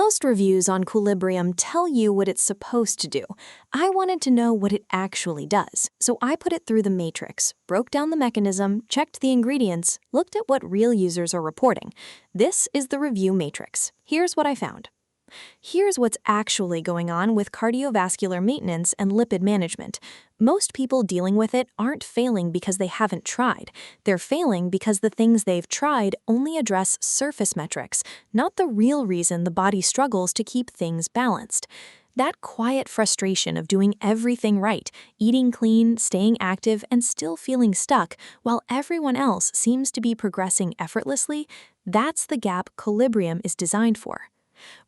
Most reviews on Cholibrium tell you what it's supposed to do. I wanted to know what it actually does, so I put it through the matrix, broke down the mechanism, checked the ingredients, looked at what real users are reporting. This is the review matrix. Here's what I found. Here's what's actually going on with cardiovascular maintenance and lipid management. Most people dealing with it aren't failing because they haven't tried. They're failing because the things they've tried only address surface metrics, not the real reason the body struggles to keep things balanced. That quiet frustration of doing everything right, eating clean, staying active, and still feeling stuck while everyone else seems to be progressing effortlessly, that's the gap Cholibrium is designed for.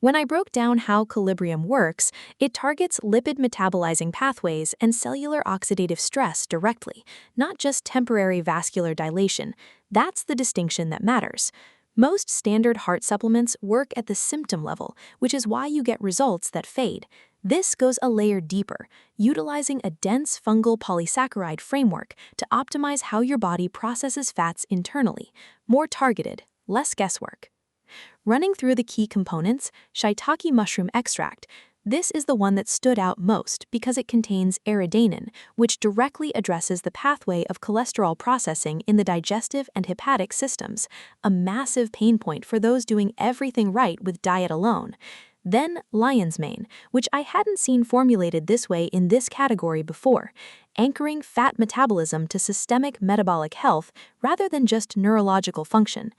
When I broke down how Cholibrium works, it targets lipid metabolizing pathways and cellular oxidative stress directly, not just temporary vascular dilation. That's the distinction that matters. Most standard heart supplements work at the symptom level, which is why you get results that fade. This goes a layer deeper, utilizing a dense fungal polysaccharide framework to optimize how your body processes fats internally. More targeted, less guesswork. Running through the key components, Shiitake mushroom extract. This is the one that stood out most because it contains eridainin, which directly addresses the pathway of cholesterol processing in the digestive and hepatic systems, a massive pain point for those doing everything right with diet alone. Then lion's mane, which I hadn't seen formulated this way in this category before, anchoring fat metabolism to systemic metabolic health rather than just neurological function.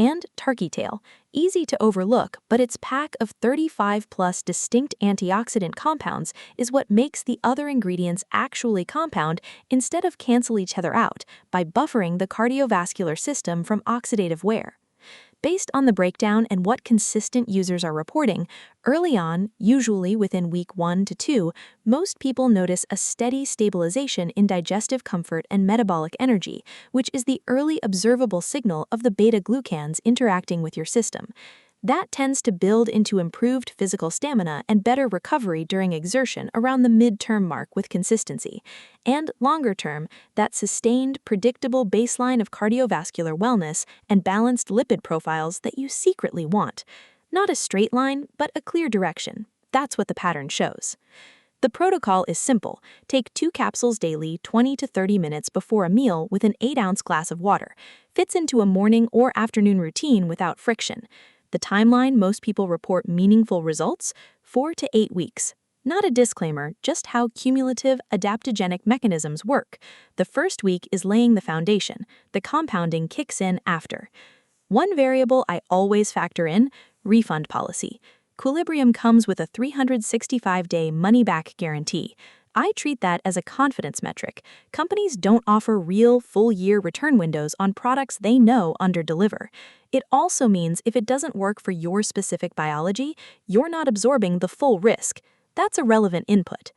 And turkey tail, easy to overlook, but its pack of 35+ distinct antioxidant compounds is what makes the other ingredients actually compound instead of cancel each other out by buffering the cardiovascular system from oxidative wear. Based on the breakdown and what consistent users are reporting, early on, usually within week 1 to 2, most people notice a steady stabilization in digestive comfort and metabolic energy, which is the early observable signal of the beta-glucans interacting with your system. That tends to build into improved physical stamina and better recovery during exertion around the mid-term mark with consistency. And longer term, that sustained, predictable baseline of cardiovascular wellness and balanced lipid profiles that you secretly want. Not a straight line, but a clear direction. That's what the pattern shows. The protocol is simple. Take 2 capsules daily, 20 to 30 minutes before a meal with an 8-ounce glass of water. Fits into a morning or afternoon routine without friction. The timeline most people report meaningful results, 4 to 8 weeks. Not a disclaimer, just how cumulative adaptogenic mechanisms work. The first week is laying the foundation. The compounding kicks in after. One variable I always factor in, refund policy. Cholibrium comes with a 365-day money-back guarantee. I treat that as a confidence metric. Companies don't offer real, full-year return windows on products they know underdeliver. It also means if it doesn't work for your specific biology, you're not absorbing the full risk. That's a relevant input.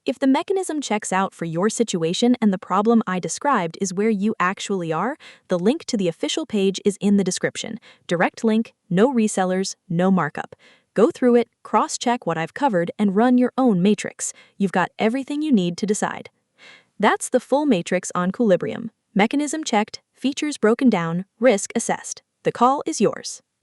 If the mechanism checks out for your situation and the problem I described is where you actually are, the link to the official page is in the description. Direct link, no resellers, no markup. Go through it, cross-check what I've covered, and run your own matrix. You've got everything you need to decide. That's the full matrix on Cholibrium. Mechanism checked, features broken down, risk assessed. The call is yours.